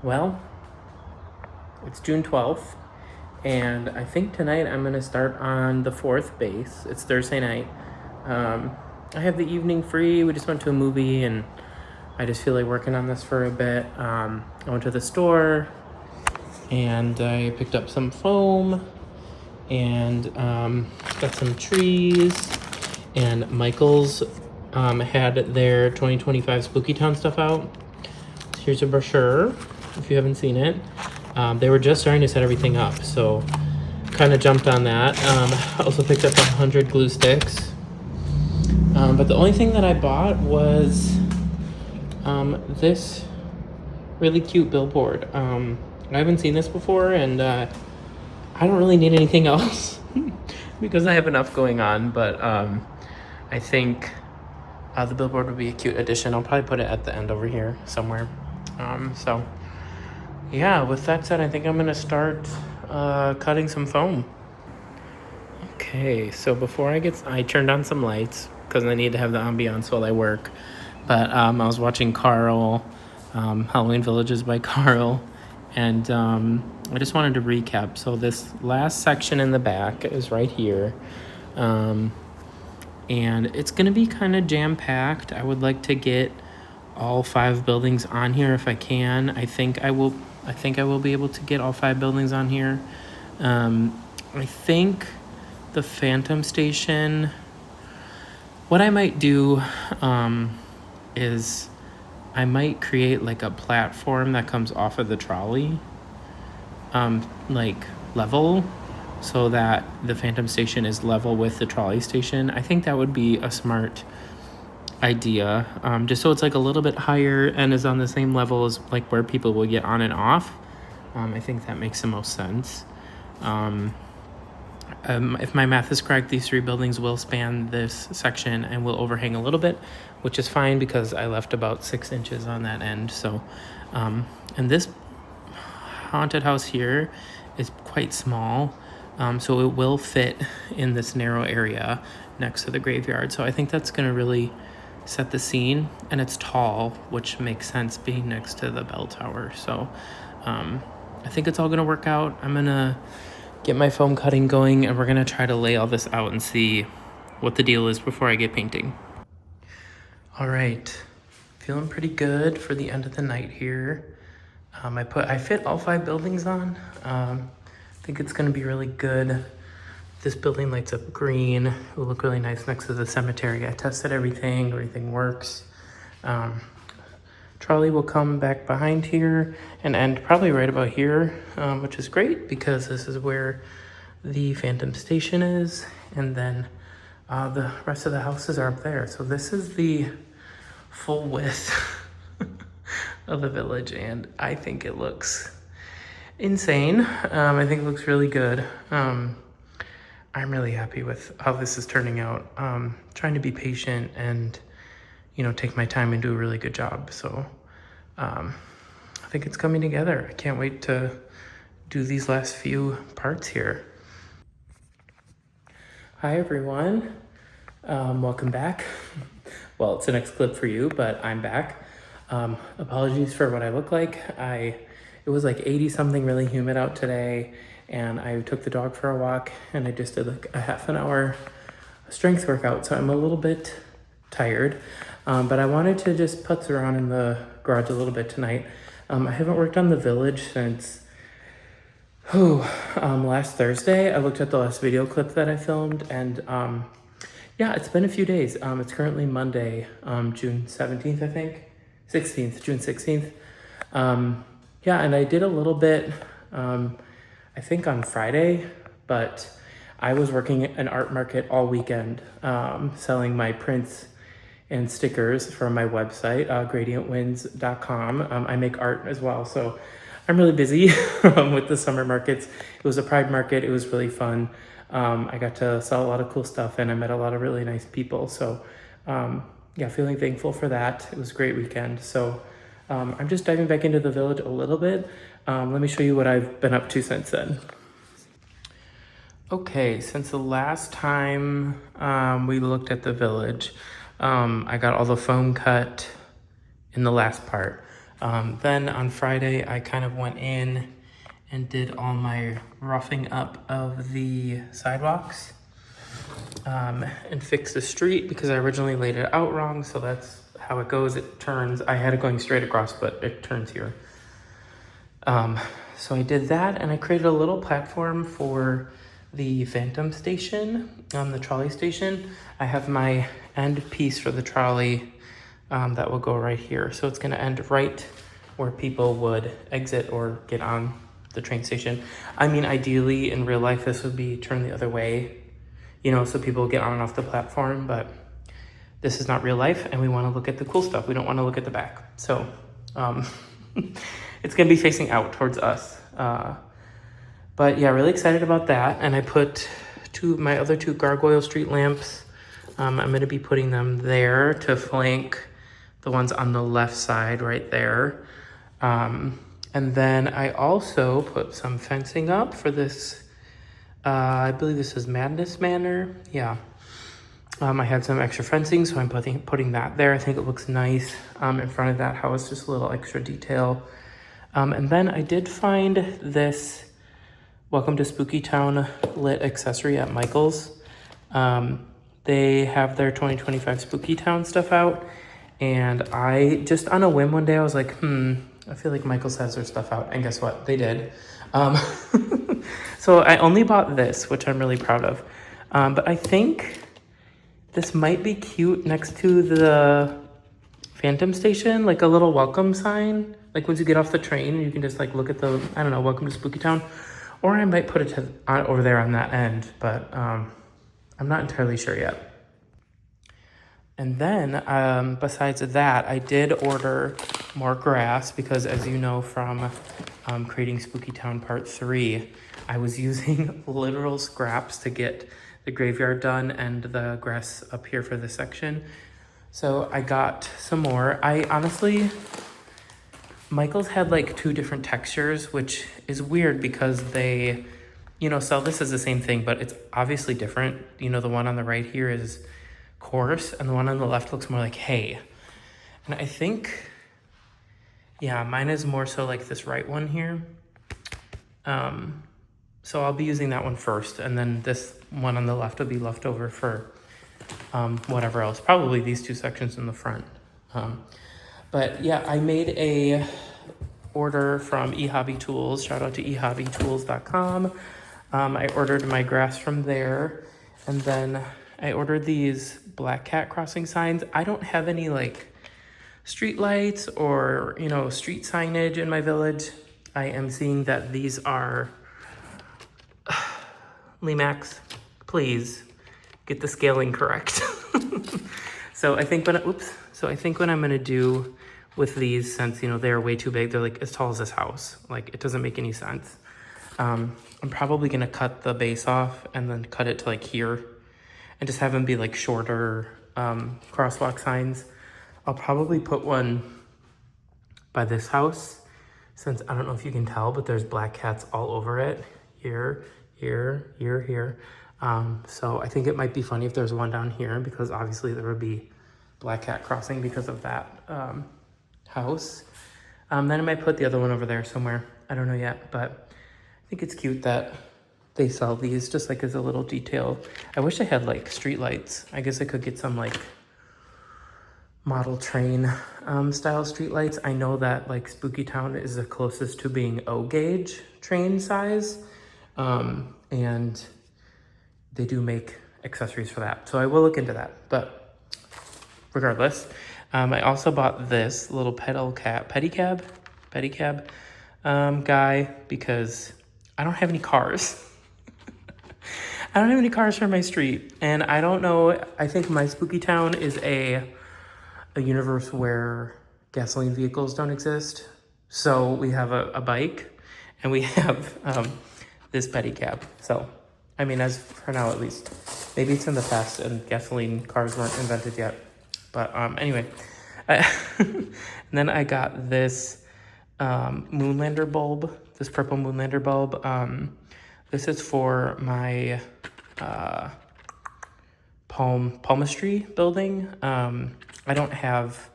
Well, it's June 12th, and I think tonight I'm gonna start on the fourth base. It's Thursday night. I have the evening free. We just went to a movie, and I just feel like working on this for a bit. I went to the store, and I picked up some foam, and got some trees, and Michael's had their 2025 Spooky Town stuff out. Here's a brochure, if you haven't seen it. They were just starting to set everything up, so kind of jumped on that. I also picked up 100 glue sticks. But the only thing that I bought was this really cute billboard. I haven't seen this before, and I don't really need anything else because I have enough going on, but I think the billboard would be a cute addition. I'll probably put it at the end over here somewhere. So yeah, with that said, I think I'm gonna start cutting some foam. Okay, so before I turned on some lights because I need to have the ambiance while I work. But I was watching Carl, Halloween Villages by Carl, and I just wanted to recap. So this last section in the back is right here. And it's gonna be kind of jam-packed. I would like to get all 5 buildings on here if I can. I think I will be able to get all 5 buildings on here. I think the Phantom Station, what I might do is I might create like a platform that comes off of the trolley, like level, so that the Phantom Station is level with the trolley station. I think that would be a smart idea, just so it's like a little bit higher and is on the same level as like where people will get on and off. I think that makes the most sense. If my math is correct, these 3 buildings will span this section and will overhang a little bit, which is fine because I left about 6 inches on that end. So, and this haunted house here is quite small, so it will fit in this narrow area next to the graveyard. So I think that's gonna really set the scene, and it's tall, which makes sense being next to the bell tower. So I think it's all gonna work out. I'm gonna get my foam cutting going, and we're gonna try to lay all this out and see what the deal is before I get painting. All right, feeling pretty good for the end of the night here. I fit all 5 buildings on. I think it's gonna be really good. This building lights up green. It will look really nice next to the cemetery. I tested everything works. Trolley will come back behind here and end probably right about here, which is great because this is where the Phantom Station is, and then the rest of the houses are up there. So this is the full width of the village, and I think it looks insane. I think it looks really good. I'm really happy with how this is turning out. Trying to be patient and, take my time and do a really good job. So I think it's coming together. I can't wait to do these last few parts here. Hi, everyone. Welcome back. Well, it's the next clip for you, but I'm back. Apologies for what I look like. It was like 80 something, really humid out today. And I took the dog for a walk, and I just did like a half an hour strength workout. So I'm a little bit tired, but I wanted to just putz around in the garage a little bit tonight. I haven't worked on the village since last Thursday. I looked at the last video clip that I filmed, and yeah, it's been a few days. It's currently Monday, June 17th, I think. June 16th. Yeah, and I did a little bit, I think on Friday, but I was working at an art market all weekend, selling my prints and stickers from my website, gradientwinds.com. I make art as well, so I'm really busy with the summer markets. It was a Pride market. It was really fun. I got to sell a lot of cool stuff, and I met a lot of really nice people. So yeah, feeling thankful for that. It was a great weekend. So I'm just diving back into the village a little bit. Let me show you what I've been up to since then. Okay, since the last time we looked at the village, I got all the foam cut in the last part. Then on Friday, I kind of went in and did all my roughing up of the sidewalks and fixed the street because I originally laid it out wrong. So that's how it goes. It turns. I had it going straight across, but it turns here. So I did that, and I created a little platform for the Phantom station, the trolley station. I have my end piece for the trolley that will go right here. So it's gonna end right where people would exit or get on the train station. I mean, ideally in real life, this would be turned the other way, you know, so people get on and off the platform, but this is not real life and we wanna look at the cool stuff. We don't wanna look at the back. So it's gonna be facing out towards us. But yeah, really excited about that. And I put my other two gargoyle street lamps. I'm gonna be putting them there to flank the ones on the left side right there. And then I also put some fencing up for this, I believe this is Madness Manor. Yeah. I had some extra fencing, so I'm putting that there. I think it looks nice in front of that house, just a little extra detail. And then I did find this Welcome to Spooky Town lit accessory at Michael's. They have their 2025 Spooky Town stuff out. And I just on a whim one day, I was like, I feel like Michael's has their stuff out. And guess what? They did. So I only bought this, which I'm really proud of. But I think this might be cute next to the Phantom station, like a little welcome sign. Like once you get off the train, you can just like look at the, I don't know, Welcome to Spooky Town. Or I might put it over there on that end, but I'm not entirely sure yet. And then besides that, I did order more grass because as you know from creating Spooky Town Part 3, I was using literal scraps to get the graveyard done and the grass up here for this section. So I got some more. I honestly, Michael's had like 2 different textures, which is weird because they, you know, sell this as the same thing, but it's obviously different. You know, the one on the right here is coarse and the one on the left looks more like hay. And I think, yeah, mine is more so like this right one here. So I'll be using that one first, and then this one on the left will be left over for whatever else, probably these 2 sections in the front. But yeah, I made a order from eHobby Tools. Shout out to ehobbytools.com. I ordered my grass from there, and then I ordered these black cat crossing signs. I don't have any like street lights or, you know, street signage in my village. I am seeing that these are Lemax, please get the scaling correct. So I think what I'm gonna do with these, since you know they're way too big, they're like as tall as this house. Like it doesn't make any sense. I'm probably gonna cut the base off and then cut it to like here, and just have them be like shorter crosswalk signs. I'll probably put one by this house, since I don't know if you can tell, but there's black cats all over it. Here. So I think it might be funny if there's one down here, because obviously there would be black cat crossing because of that house. Then I might put the other one over there somewhere. I don't know yet, but I think it's cute that they sell these just like as a little detail. I wish I had like street lights. I guess I could get some like model train style street lights. I know that like Spooky Town is the closest to being O gauge train size. And they do make accessories for that. So I will look into that, but regardless, I also bought this little pedicab guy because I don't have any cars. I don't have any cars for my street, and I don't know, I think my Spooky Town is a universe where gasoline vehicles don't exist. So we have a bike and we have this pedicab. So, I mean, as for now at least, maybe it's in the past and gasoline cars weren't invented yet. But anyway, and then I got this Moonlander bulb, this purple Moonlander bulb. This is for my palmistry building. I don't have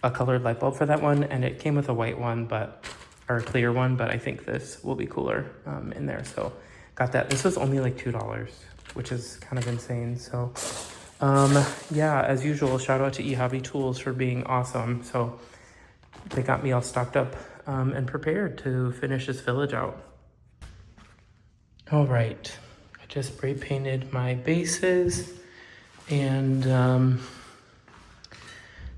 a colored light bulb for that one, and it came with a white one, or a clear one, but I think this will be cooler in there. So got that. This was only like $2, which is kind of insane. So yeah, as usual, shout out to eHobby Tools for being awesome. So they got me all stocked up and prepared to finish this village out. All right, I just spray painted my bases, and I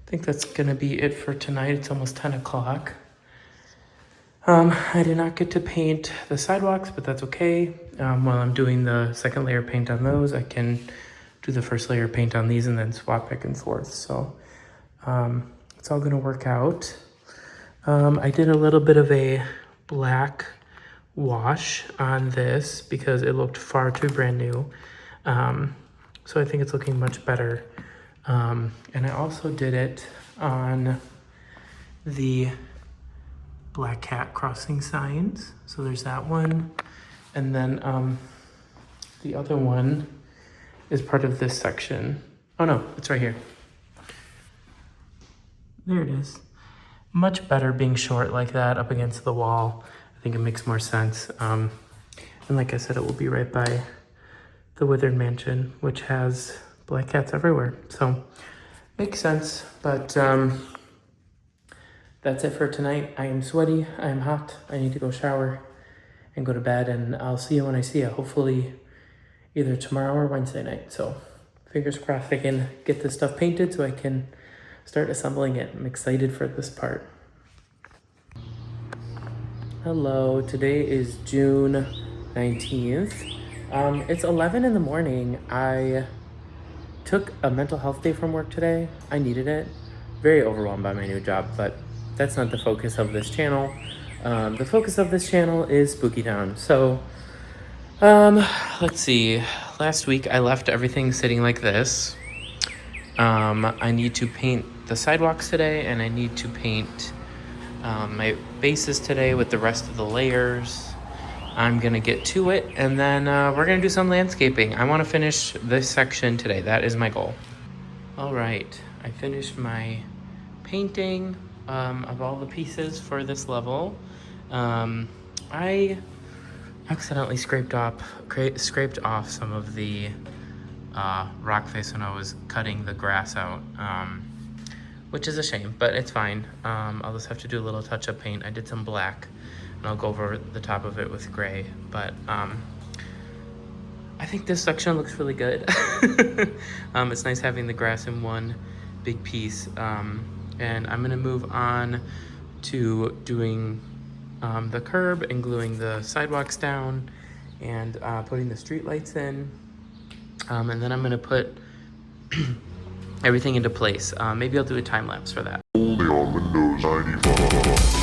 think that's gonna be it for tonight. It's almost 10 o'clock. I did not get to paint the sidewalks, but that's okay. While I'm doing the second layer paint on those, I can do the first layer paint on these and then swap back and forth. So it's all gonna work out. I did a little bit of a black wash on this because it looked far too brand new. So I think it's looking much better. And I also did it on the black cat crossing signs. So there's that one. And then the other one is part of this section. Oh no, it's right here. There it is. Much better being short like that up against the wall. I think it makes more sense. And like I said, it will be right by the Whithered mansion, which has black cats everywhere. So makes sense, but that's it for tonight. I am sweaty, I am hot, I need to go shower and go to bed, and I'll see you when I see you, hopefully either tomorrow or Wednesday night. So fingers crossed I can get this stuff painted so I can start assembling it. I'm excited for this part. Hello, today is June 19th. It's 11 in the morning. I took a mental health day from work today. I needed it. Very overwhelmed by my new job, but that's not the focus of this channel. The focus of this channel is Spooky Town. So, let's see. Last week I left everything sitting like this. I need to paint the sidewalks today, and I need to paint my bases today with the rest of the layers. I'm gonna get to it, and then we're gonna do some landscaping. I wanna finish this section today. That is my goal. All right, I finished my painting of all the pieces for this level. I accidentally scraped off some of the rock face when I was cutting the grass out, which is a shame, but it's fine. I'll just have to do a little touch-up paint. I did some black, and I'll go over the top of it with gray, but I think this section looks really good. It's nice having the grass in one big piece, and I'm gonna move on to doing the curb and gluing the sidewalks down and putting the street lights in, and then I'm gonna put everything into place. Maybe I'll do a time lapse for that. Only on Windows 95.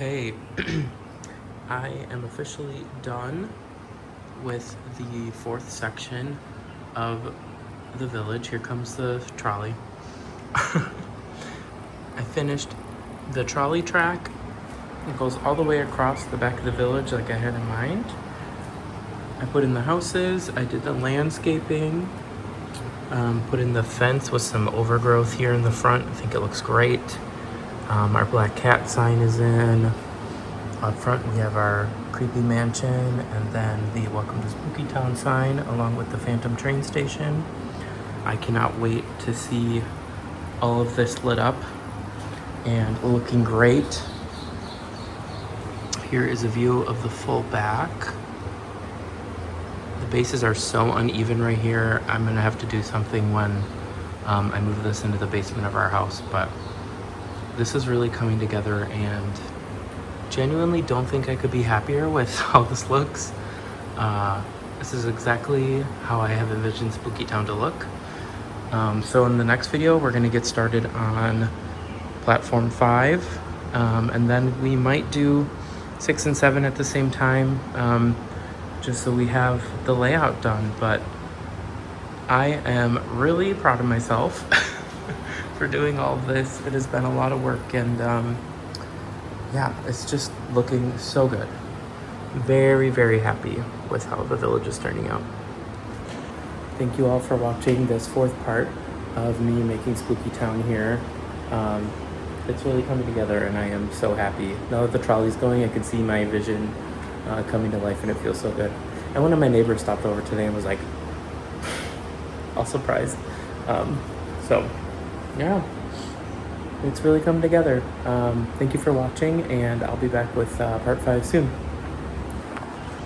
Okay, I am officially done with the fourth section of the village. Here comes the trolley. I finished the trolley track. It goes all the way across the back of the village like I had in mind. I put in the houses, I did the landscaping, put in the fence with some overgrowth here in the front. I think it looks great. Our black cat sign is in. Up front we have our creepy mansion, and then the Welcome to Spooky Town sign along with the Phantom train station. I cannot wait to see all of this lit up and looking great. Here is a view of the full back. The bases are so uneven right here. I'm gonna have to do something when I move this into the basement of our house, but this is really coming together, and genuinely don't think I could be happier with how this looks. This is exactly how I have envisioned Spooky Town to look. So in the next video, we're gonna get started on platform 5, and then we might do 6 and 7 at the same time, just so we have the layout done. But I am really proud of myself for doing all of this. It has been a lot of work, and yeah, it's just looking so good. Very, very happy with how the village is turning out. Thank you all for watching this fourth part of me making Spooky Town here. It's really coming together, and I am so happy. Now that the trolley's going, I can see my vision coming to life, and it feels so good. And one of my neighbors stopped over today and was like, all surprised. So, yeah, it's really coming together. Thank you for watching, and I'll be back with part 5 soon.